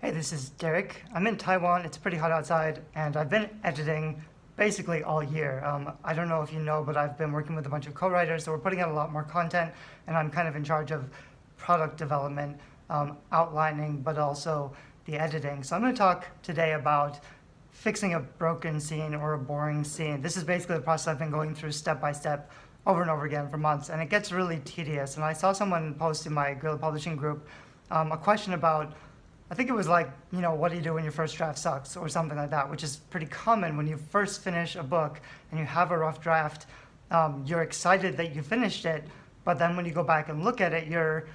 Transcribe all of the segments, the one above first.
Hey, this is Derek. I'm in Taiwan. It's pretty hot outside, and I've been editing basically all year. I don't know if you know, but I've been working with a bunch of co-writers, so we're putting out a lot more content, and I'm kind of in charge of product development, outlining, but also the editing. So I'm going to talk today about fixing a broken scene or a boring scene. This is basically the process I've been going through step by step over and over again for months, and it gets really tedious. And I saw someone post in my guerrilla publishing group a question about, I think it was like, what do you do when your first draft sucks or something like that, which is pretty common when you first finish a book and you have a rough draft. You're excited that you finished it, but then when you go back and look at it, you're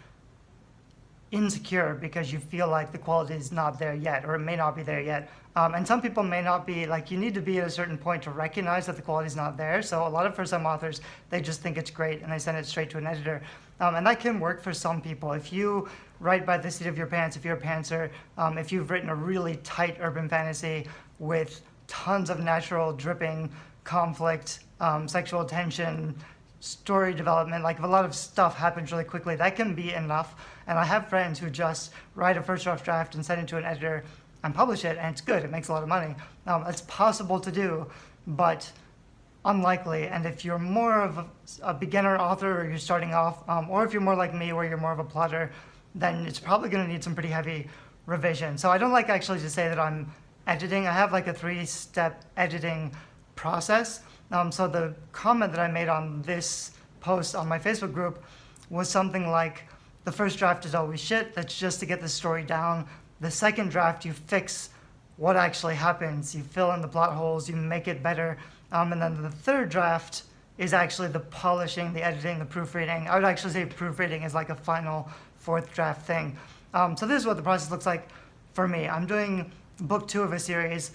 insecure because you feel like the quality is not there yet, or it may not be there yet. And some people may not be, like, you need to be at a certain point to recognize that the quality is not there. So a lot of first-time authors, they just think it's great and they send it straight to an editor. And that can work for some people. If you write by the seat of your pants, if you're a pantser, if you've written a really tight urban fantasy with tons of natural dripping conflict, sexual tension, story development, like if a lot of stuff happens really quickly, that can be enough. And I have friends who just write a first rough draft and send it to an editor and publish it, and it's good. It makes a lot of money. It's possible to do, but unlikely. And if you're more of a beginner author, or you're starting off, or if you're more like me, where you're more of a plotter, then it's probably going to need some pretty heavy revision. So I don't like actually to say that I'm editing. I have like a 3-step editing process. So the comment that I made on this post on my Facebook group was something like, the first draft is always shit. That's just to get the story down. The second draft, you fix what actually happens. You fill in the plot holes, you make it better. And then the third draft is actually the polishing, the editing, the proofreading. I would actually say proofreading is like a final fourth draft thing. So this is what the process looks like for me. I'm doing book 2 of a series.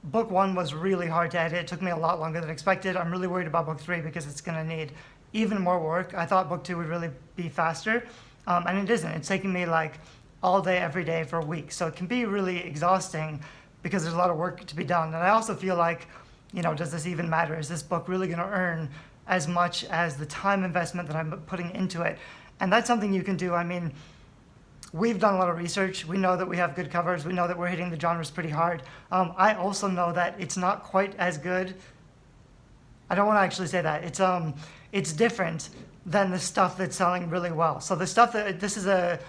Book 1 was really hard to edit. It took me a lot longer than expected. I'm really worried about book 3 because it's going to need even more work. I thought book 2 would really be faster, and it isn't. It's taking me like all day, every day for a week. So it can be really exhausting because there's a lot of work to be done. And I also feel like, does this even matter? Is this book really going to earn as much as the time investment that I'm putting into it? And that's something you can do. I mean, we've done a lot of research. We know that we have good covers. We know that we're hitting the genres pretty hard. I also know that it's not quite as good. I don't want to actually say that. It's different than the stuff that's selling really well. So the stuff this is a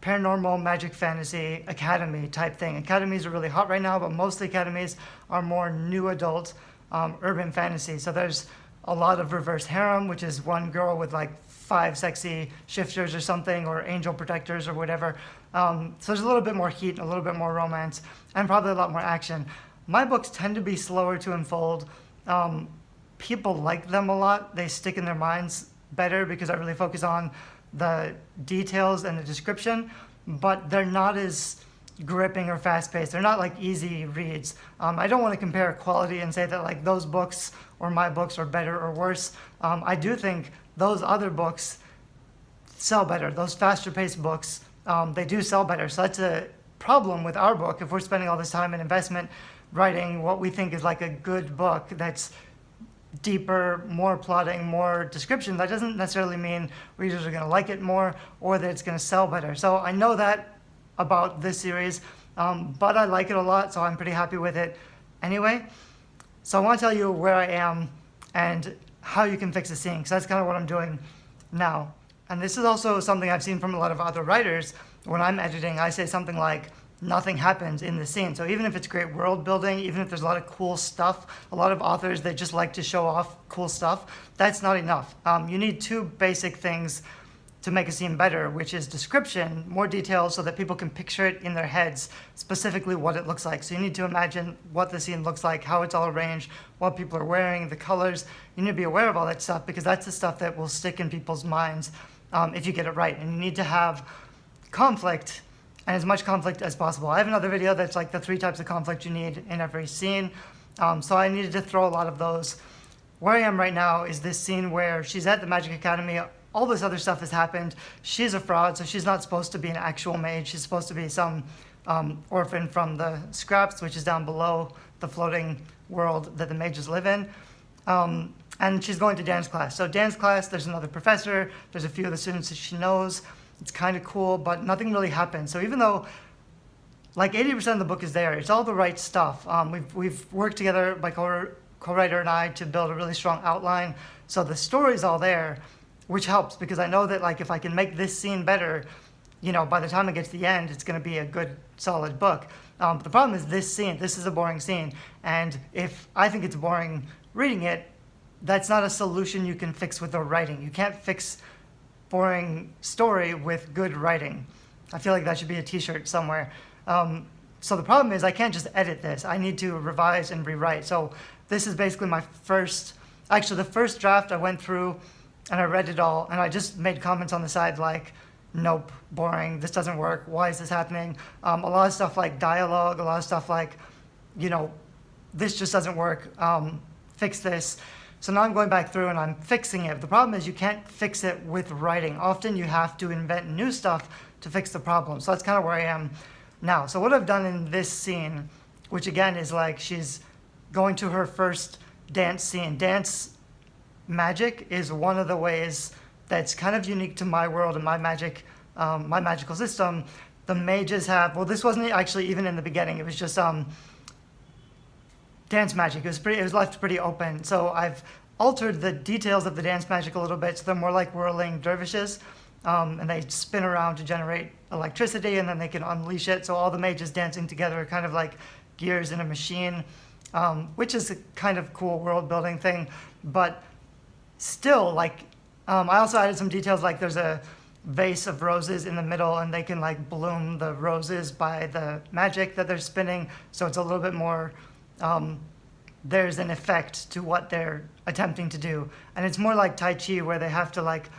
paranormal magic fantasy academy type thing. Academies are really hot right now, but most of the academies are more new adult urban fantasy. So there's a lot of reverse harem, which is one girl with like 5 sexy shifters or something, or angel protectors or whatever. So there's a little bit more heat, a little bit more romance, and probably a lot more action. My books tend to be slower to unfold. People like them a lot. They stick in their minds better because I really focus on the details and the description, but they're not as gripping or fast-paced. They're not like easy reads. I don't want to compare quality and say that like those books or my books are better or worse. I do think those other books sell better. Those faster-paced books, they do sell better. So that's a problem with our book. If we're spending all this time and investment writing what we think is like a good book that's deeper, more plotting, more description, that doesn't necessarily mean readers are going to like it more or that it's going to sell better. So I know that about this series, but I like it a lot, so I'm pretty happy with it anyway. So I want to tell you where I am and how you can fix a scene, because that's kind of what I'm doing now. And this is also something I've seen from a lot of other writers. When I'm editing, I say something like, nothing happens in the scene. So even if it's great world building, even if there's a lot of cool stuff, a lot of authors, they just like to show off cool stuff, that's not enough. You need 2 basic things to make a scene better, which is description, more details so that people can picture it in their heads, specifically what it looks like. So you need to imagine what the scene looks like, how it's all arranged, what people are wearing, the colors. You need to be aware of all that stuff because that's the stuff that will stick in people's minds if you get it right. And you need to have conflict, and as much conflict as possible. I have another video that's like the 3 types of conflict you need in every scene. So I needed to throw a lot of those. Where I am right now is this scene where she's at the Magic Academy. All this other stuff has happened. She's a fraud, so she's not supposed to be an actual mage. She's supposed to be some orphan from the scraps, which is down below the floating world that the mages live in. And she's going to dance class. So dance class, there's another professor. There's a few of the students that she knows. It's kind of cool, but nothing really happens. So even though like 80% of the book is there. It's all the right stuff. We've worked together, my co-writer and I, to build a really strong outline. So the story's all there, which helps because I know that like if I can make this scene better, by the time it gets to the end, it's going to be a good, solid book. But the problem is this scene. This is a boring scene. And if I think it's boring reading it, that's not a solution you can fix with the writing. You can't fix boring story with good writing. I feel like that should be a t-shirt somewhere. So the problem is I can't just edit this. I need to revise and rewrite. So this is basically the first draft I went through and I read it all and I just made comments on the side like, nope, boring, this doesn't work, why is this happening? A lot of stuff like dialogue, a lot of stuff like, this just doesn't work, fix this. So now I'm going back through and I'm fixing it. The problem is you can't fix it with writing. Often you have to invent new stuff to fix the problem. So that's kind of where I am now. So what I've done in this scene, which again is like she's going to her first dance scene. Dance magic is one of the ways that's kind of unique to my world and my magical system. The mages have, well, this wasn't actually even in the beginning. It was just dance magic. It was left pretty open. So I've altered the details of the dance magic a little bit so they're more like whirling dervishes. And they spin around to generate electricity and then they can unleash it. So all the mages dancing together are kind of like gears in a machine, which is a kind of cool world building thing. But still, like, I also added some details like there's a vase of roses in the middle and they can like bloom the roses by the magic that they're spinning. So it's a little bit more, there's an effect to what they're attempting to do. And it's more like Tai Chi where they have to like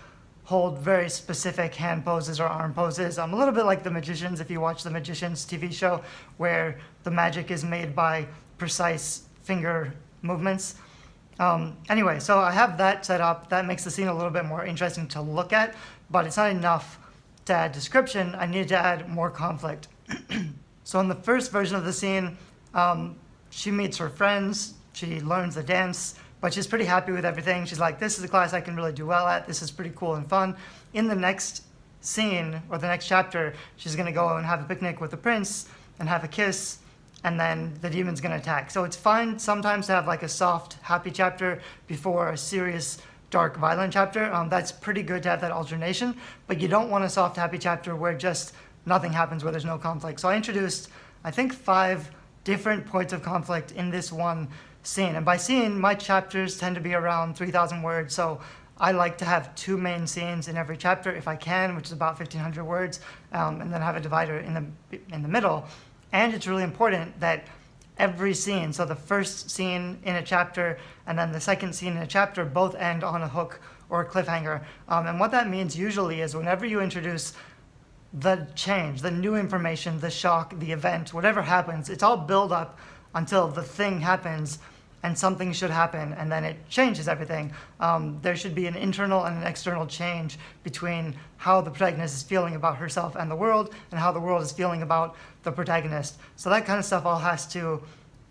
hold very specific hand poses or arm poses. A little bit like The Magicians, if you watch The Magicians TV show, where the magic is made by precise finger movements. Anyway, so I have that set up. That makes the scene a little bit more interesting to look at, but it's not enough to add description. I needed to add more conflict. So in the first version of the scene, she meets her friends, she learns the dance, but she's pretty happy with everything. She's like, this is a class I can really do well at. This is pretty cool and fun. In the next scene, or the next chapter, she's going to go and have a picnic with the prince and have a kiss, and then the demon's going to attack. So it's fine sometimes to have like a soft, happy chapter before a serious, dark, violent chapter. That's pretty good to have that alternation, but you don't want a soft, happy chapter where just nothing happens, where there's no conflict. So I introduced, I think, 5 different points of conflict in this one scene. And by scene, my chapters tend to be around 3,000 words, so I like to have 2 main scenes in every chapter if I can, which is about 1,500 words, and then have a divider in the middle. And it's really important that every scene, so the first scene in a chapter and then the second scene in a chapter, both end on a hook or a cliffhanger. And what that means usually is whenever you introduce the change, the new information, the shock, the event, whatever happens, it's all build up until the thing happens and something should happen, and then it changes everything. There should be an internal and an external change between how the protagonist is feeling about herself and the world, and how the world is feeling about the protagonist. So that kind of stuff all has to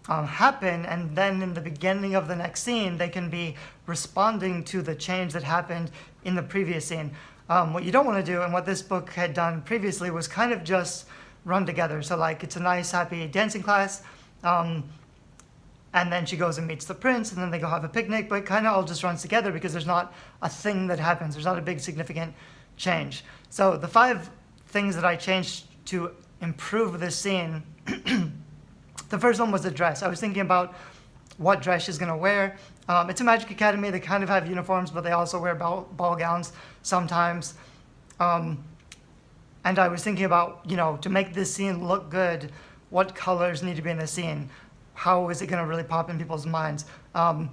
happen, and then in the beginning of the next scene, they can be responding to the change that happened in the previous scene. What you don't want to do, and what this book had done previously, was kind of just run together. So like it's a nice, happy dancing class, and then she goes and meets the prince, and then they go have a picnic, but it kind of all just runs together because there's not a thing that happens. There's not a big significant change. So the 5 things that I changed to improve this scene, the first one was the dress. I was thinking about what dress she's going to wear. It's a magic academy. They kind of have uniforms, but they also wear ball gowns sometimes. And I was thinking about, to make this scene look good, what colors need to be in the scene? How is it going to really pop in people's minds? And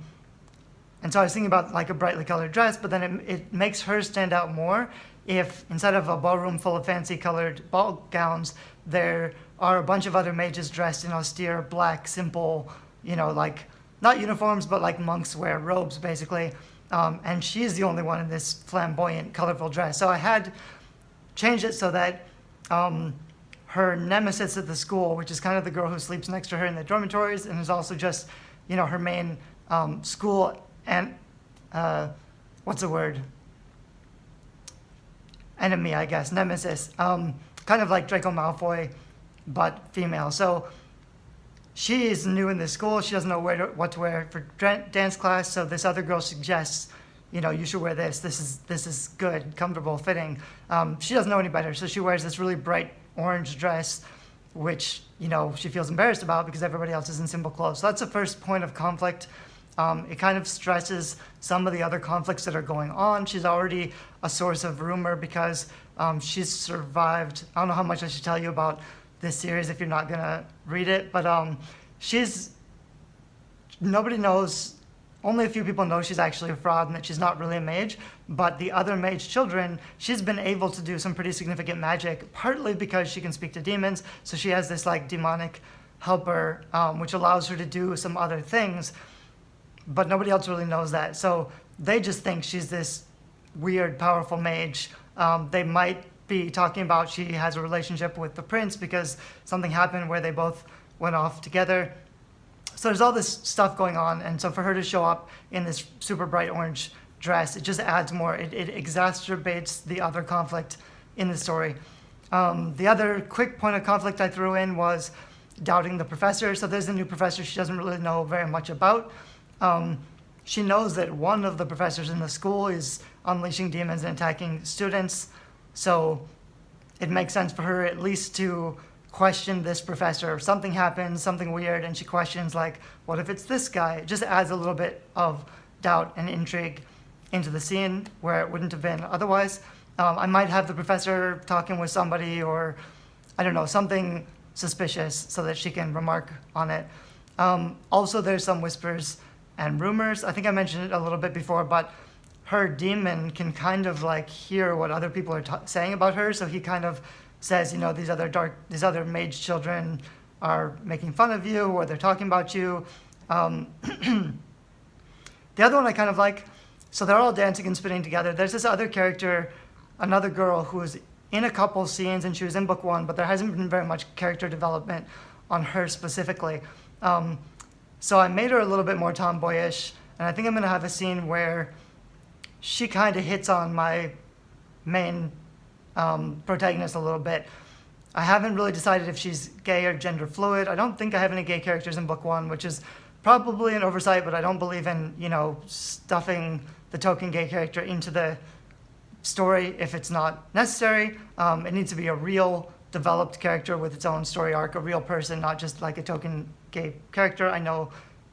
so I was thinking about like a brightly colored dress, but then it makes her stand out more if instead of a ballroom full of fancy colored ball gowns, there are a bunch of other mages dressed in austere, black, simple, like not uniforms, but like monks wear robes basically. And she's the only one in this flamboyant, colorful dress. So I had changed it so that her nemesis at the school, which is kind of the girl who sleeps next to her in the dormitories and is also just, her main school and, what's the word? Enemy, I guess, nemesis. Kind of like Draco Malfoy but female. So she is new in this school. She doesn't know what to wear for dance class. So this other girl suggests, you should wear this. This is good, comfortable, fitting. She doesn't know any better. So she wears this really bright orange dress, which, she feels embarrassed about because everybody else is in simple clothes. So that's the first point of conflict. It kind of stresses some of the other conflicts that are going on. She's already a source of rumor because she's survived. I don't know how much I should tell you about this series if you're not going to read it, but nobody knows, only a few people know she's actually a fraud and that she's not really a mage, but the other mage children, she's been able to do some pretty significant magic, partly because she can speak to demons, so she has this demonic helper, which allows her to do some other things, but nobody else really knows that. So they just think she's this weird, powerful mage. They might be talking about she has a relationship with the prince because something happened where they both went off together. So there's all this stuff going on, and so for her to show up in this super bright orange dress, it just adds more. It exacerbates the other conflict in the story. The other quick point of conflict I threw in was doubting the professor. So there's a new professor she doesn't really know very much about. She knows that one of the professors in the school is unleashing demons and attacking students. So it makes sense for her at least to question this professor. Something happens, something weird, and she questions, what if it's this guy? It just adds a little bit of doubt and intrigue into the scene where it wouldn't have been otherwise. I might have the professor talking with somebody or, I don't know, something suspicious so that she can remark on it. Also, there's some whispers and rumors. I think I mentioned it a little bit before, but her demon can kind of hear what other people are saying about her. So he kind of says, these other mage children are making fun of you or they're talking about you. The other one I kind of like, so they're all dancing and spinning together. There's this other character, another girl who's in a couple scenes and she was in book 1, but there hasn't been very much character development on her specifically. So I made her a little bit more tomboyish, and I think I'm going to have a scene where she kind of hits on my main protagonist a little bit. I haven't really decided if she's gay or gender fluid. I don't think I have any gay characters in book 1, which is probably an oversight, but I don't believe in, stuffing the token gay character into the story if it's not necessary. It needs to be a real developed character with its own story arc, a real person, not just a token gay character. I know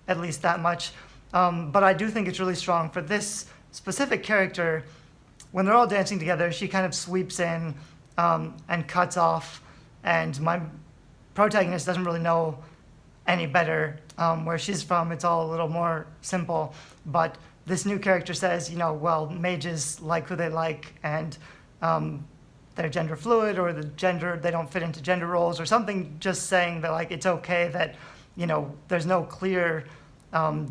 at least that much. But I do think it's really strong for this specific character. When they're all dancing together, she kind of sweeps in and cuts off, and my protagonist doesn't really know any better. Where she's from, it's all a little more simple, but this new character says, mages like who they like, and they're gender fluid, or they don't fit into gender roles, or something, just saying that it's okay that there's no clear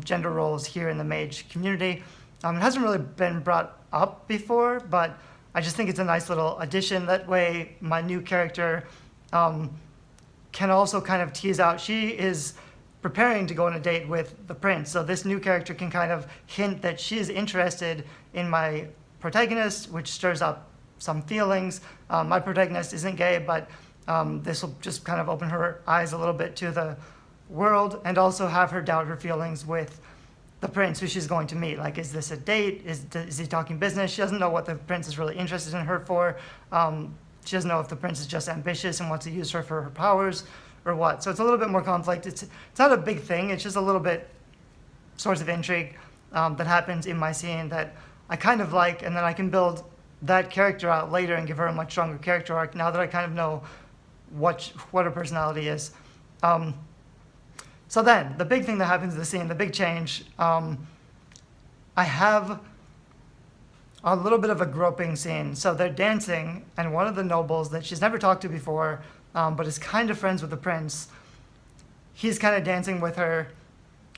gender roles here in the mage community. It hasn't really been brought up before, but I just think it's a nice little addition. That way my new character can also kind of tease out, she is preparing to go on a date with the prince. So this new character can kind of hint that she is interested in my protagonist, which stirs up some feelings. My protagonist isn't gay, but this will just kind of open her eyes a little bit to the world, and also have her doubt her feelings with the prince who she's going to meet. Is this a date? Is he talking business? She doesn't know what the prince is really interested in her for. She doesn't know if the prince is just ambitious and wants to use her for her powers or what. So it's a little bit more conflict. It's not a big thing. It's just a little bit source of intrigue that happens in my scene that I kind of like, and then I can build that character out later and give her a much stronger character arc now that I kind of know what her personality is. So then, the big thing that happens in the scene, the big change, I have a little bit of a groping scene. So they're dancing, and one of the nobles that she's never talked to before, but is kind of friends with the prince, he's kind of dancing with her,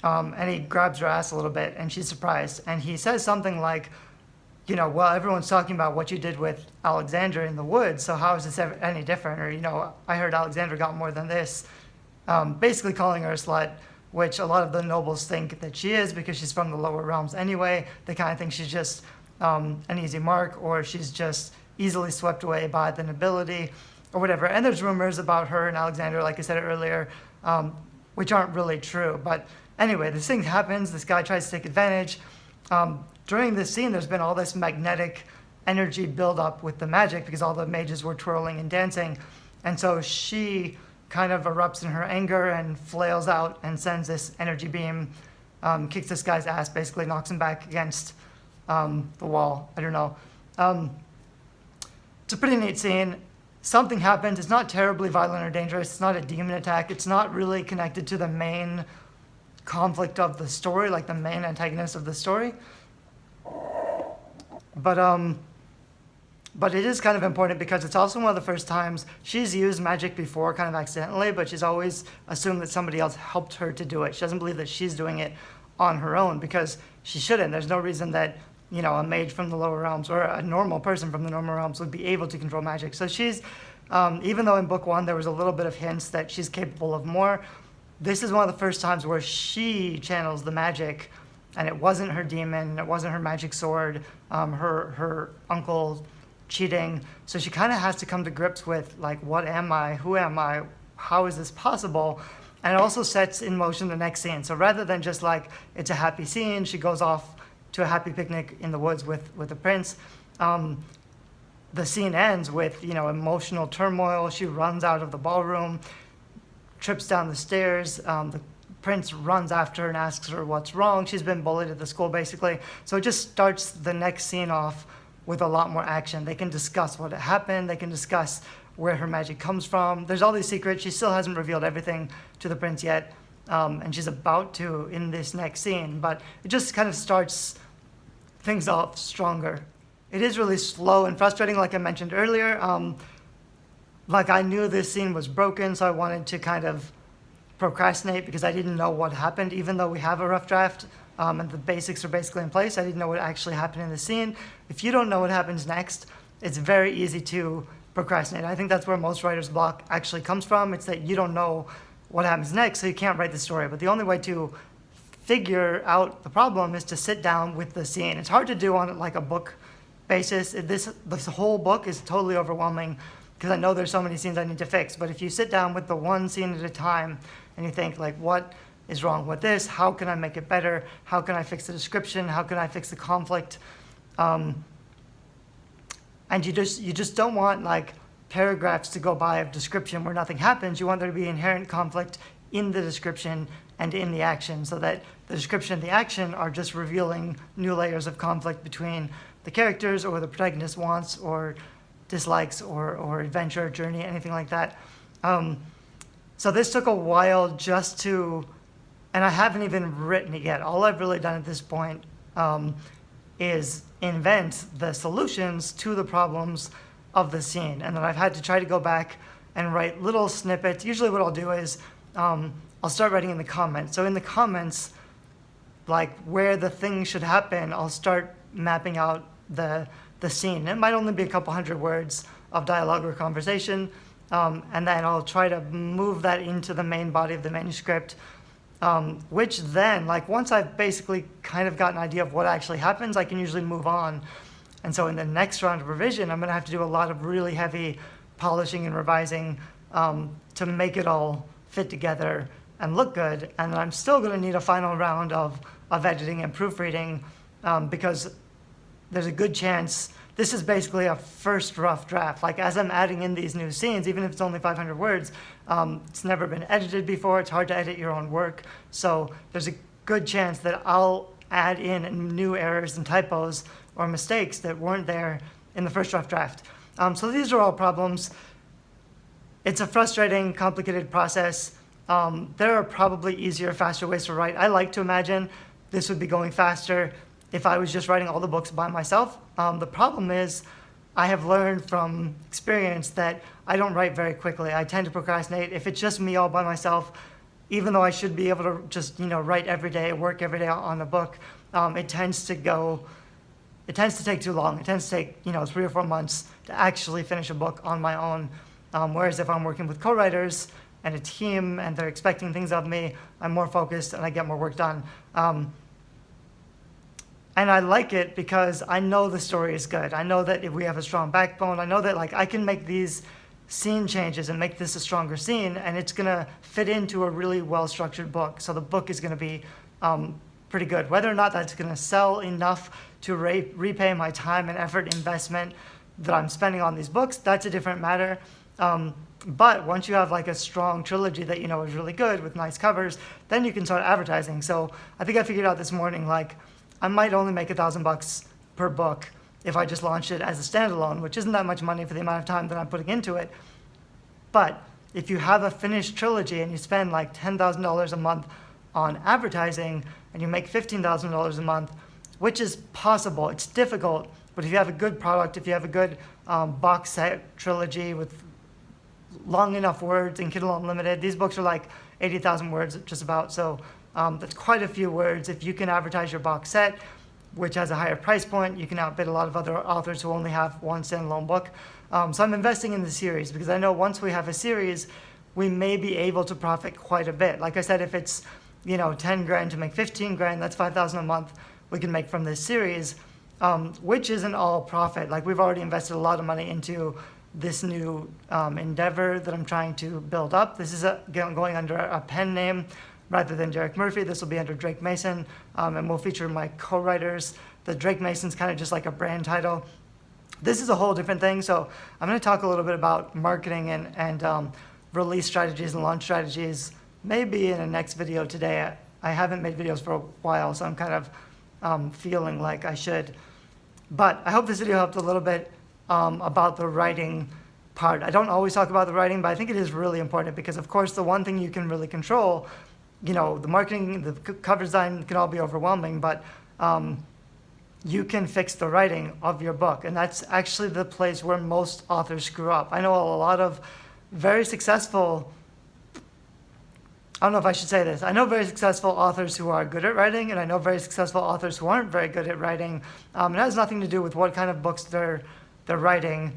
and he grabs her ass a little bit, and she's surprised. And he says something like, well, everyone's talking about what you did with Alexander in the woods, so how is this any different? Or, I heard Alexander got more than this. Basically calling her a slut, which a lot of the nobles think that she is because she's from the lower realms anyway. They kind of think she's just an easy mark, or she's just easily swept away by the nobility. or whatever. And there's rumors about her and Alexander, like I said earlier, which aren't really true. But anyway, this thing happens. This guy tries to take advantage. During this scene, there's been all this magnetic energy buildup with the magic because all the mages were twirling and dancing. And so she kind of erupts in her anger and flails out and sends this energy beam, kicks this guy's ass, basically knocks him back against the wall. I don't know. It's a pretty neat scene. Something happens. It's not terribly violent or dangerous. It's not a demon attack. It's not really connected to the main conflict of the story, like the main antagonist of the story. But it is kind of important because it's also one of the first times she's used magic before, kind of accidentally, but she's always assumed that somebody else helped her to do it. She doesn't believe that she's doing it on her own because she shouldn't. There's no reason that, you know, a mage from the lower realms or a normal person from the normal realms would be able to control magic. So she's, even though in book one there was a little bit of hints that she's capable of more, this is one of the first times where she channels the magic, and it wasn't her demon, it wasn't her magic sword, her uncle cheating. So she kind of has to come to grips with, like, what am I? Who am I? How is this possible? And it also sets in motion the next scene. So rather than just like, it's a happy scene, she goes off to a happy picnic in the woods with the prince. The scene ends with, you know, emotional turmoil. She runs out of the ballroom, trips down the stairs. The prince runs after her and asks her what's wrong. She's been bullied at the school, basically. So it just starts the next scene off with a lot more action. They can discuss what happened. They can discuss where her magic comes from. There's all these secrets. She still hasn't revealed everything to the prince yet, and she's about to in this next scene. But it just kind of starts things off stronger. It is really slow and frustrating, like I mentioned earlier. Like, I knew this scene was broken, so I wanted to kind of procrastinate because I didn't know what happened, even though we have a rough draft. And the basics are basically in place. I didn't know what actually happened in the scene. If you don't know what happens next, it's very easy to procrastinate. I think that's where most writer's block actually comes from. It's that you don't know what happens next, so you can't write the story. But the only way to figure out the problem is to sit down with the scene. It's hard to do on like a book basis. This whole book is totally overwhelming because I know there's so many scenes I need to fix. But if you sit down with the one scene at a time and you think, like, what is wrong with this? How can I make it better? How can I fix the description? How can I fix the conflict? And you just don't want like paragraphs to go by of description where nothing happens. You want there to be inherent conflict in the description and in the action, so that the description and the action are just revealing new layers of conflict between the characters or the protagonist wants or dislikes or adventure, journey, anything like that. So this took a while just to, and I haven't even written it yet. All I've really done at this point is invent the solutions to the problems of the scene. And then I've had to try to go back and write little snippets. Usually what I'll do is I'll start writing in the comments. So in the comments, like where the thing should happen, I'll start mapping out the scene. It might only be a couple hundred words of dialogue or conversation. And then I'll try to move that into the main body of the manuscript. Which then, like, once I've basically kind of got an idea of what actually happens, I can usually move on. And so in the next round of revision, I'm going to have to do a lot of really heavy polishing and revising to make it all fit together and look good. And I'm still going to need a final round of editing and proofreading because there's a good chance this is basically a first rough draft. Like, as I'm adding in these new scenes, even if it's only 500 words, it's never been edited before. It's hard to edit your own work. So there's a good chance that I'll add in new errors and typos or mistakes that weren't there in the first rough draft. So these are all problems. It's a frustrating, complicated process. There are probably easier, faster ways to write. I like to imagine this would be going faster if I was just writing all the books by myself. The problem is I have learned from experience that I don't write very quickly. I tend to procrastinate. If it's just me all by myself, even though I should be able to just, write every day, work every day on the book, it tends to take too long. It tends to take, 3 or 4 months to actually finish a book on my own. Whereas if I'm working with co-writers and a team and they're expecting things of me, I'm more focused and I get more work done. And I like it because I know the story is good. I know that if we have a strong backbone, I know that I can make these scene changes and make this a stronger scene, and it's going to fit into a really well-structured book. So the book is going to be pretty good. Whether or not that's going to sell enough to repay my time and effort investment that I'm spending on these books, that's a different matter. But once you have like a strong trilogy that you know is really good with nice covers, then you can start advertising. So I think I figured out this morning, like I might only make $1,000 per book if I just launched it as a standalone, which isn't that much money for the amount of time that I'm putting into it. But if you have a finished trilogy and you spend like $10,000 a month on advertising and you make $15,000 a month, which is possible, it's difficult, but if you have a good product, if you have a good box set trilogy with long enough words in Kindle Unlimited, these books are like 80,000 words just about, so that's quite a few words. If you can advertise your box set, which has a higher price point, you can outbid a lot of other authors who only have one standalone book. So I'm investing in the series because I know once we have a series, we may be able to profit quite a bit. Like I said, if it's 10 grand to make 15 grand, that's 5,000 a month we can make from this series, which isn't all profit. Like we've already invested a lot of money into this new endeavor that I'm trying to build up. This is going under a pen name rather than Derek Murphy. This will be under Drake Mason, and we'll feature my co-writers. The Drake Mason's kind of just like a brand title. This is a whole different thing, so I'm going to talk a little bit about marketing and release strategies and launch strategies, maybe in a next video today. I haven't made videos for a while, so I'm kind of feeling like I should. But I hope this video helped a little bit about the writing part. I don't always talk about the writing, but I think it is really important because, of course, the one thing you can really control, the marketing, the cover design can all be overwhelming, but you can fix the writing of your book. And that's actually the place where most authors screw up. I know a lot of very successful, I don't know if I should say this, I know very successful authors who are good at writing, and I know very successful authors who aren't very good at writing. It has nothing to do with what kind of books they're writing,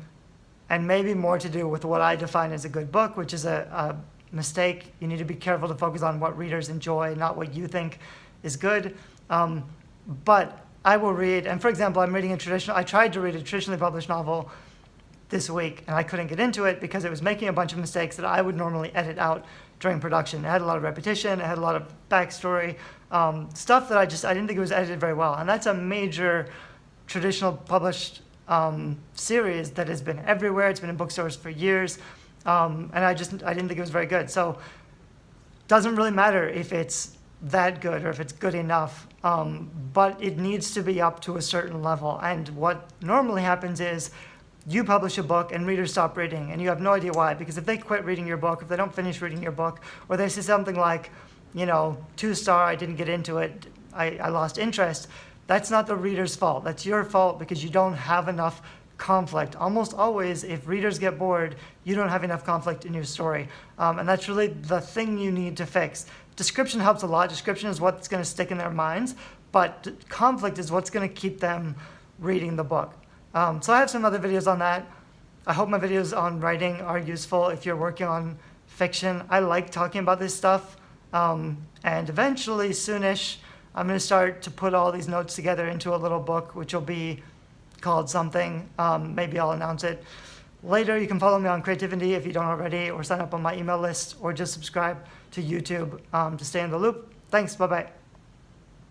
and maybe more to do with what I define as a good book, which is a mistake. You need to be careful to focus on what readers enjoy, not what you think is good. But I will read, and for example, I tried to read a traditionally published novel this week, and I couldn't get into it because it was making a bunch of mistakes that I would normally edit out during production. It had a lot of repetition, it had a lot of backstory, stuff that I didn't think it was edited very well. And that's a major traditional published series that has been everywhere. It's been in bookstores for years. And I didn't think it was very good. So it doesn't really matter if it's that good or if it's good enough, but it needs to be up to a certain level. And what normally happens is you publish a book and readers stop reading, and you have no idea why. Because if they quit reading your book, if they don't finish reading your book, or they say something like, 2-star, I didn't get into it, I lost interest, that's not the reader's fault. That's your fault because you don't have enough conflict. Almost always, if readers get bored, you don't have enough conflict in your story. And that's really the thing you need to fix. Description helps a lot. Description is what's going to stick in their minds, but conflict is what's going to keep them reading the book. So I have some other videos on that. I hope my videos on writing are useful if you're working on fiction. I like talking about this stuff. And eventually, soonish, I'm going to start to put all these notes together into a little book, which will be called something. Maybe I'll announce it later. You can follow me on Creativity if you don't already, or sign up on my email list, or just subscribe to YouTube to stay in the loop. Thanks. Bye-bye.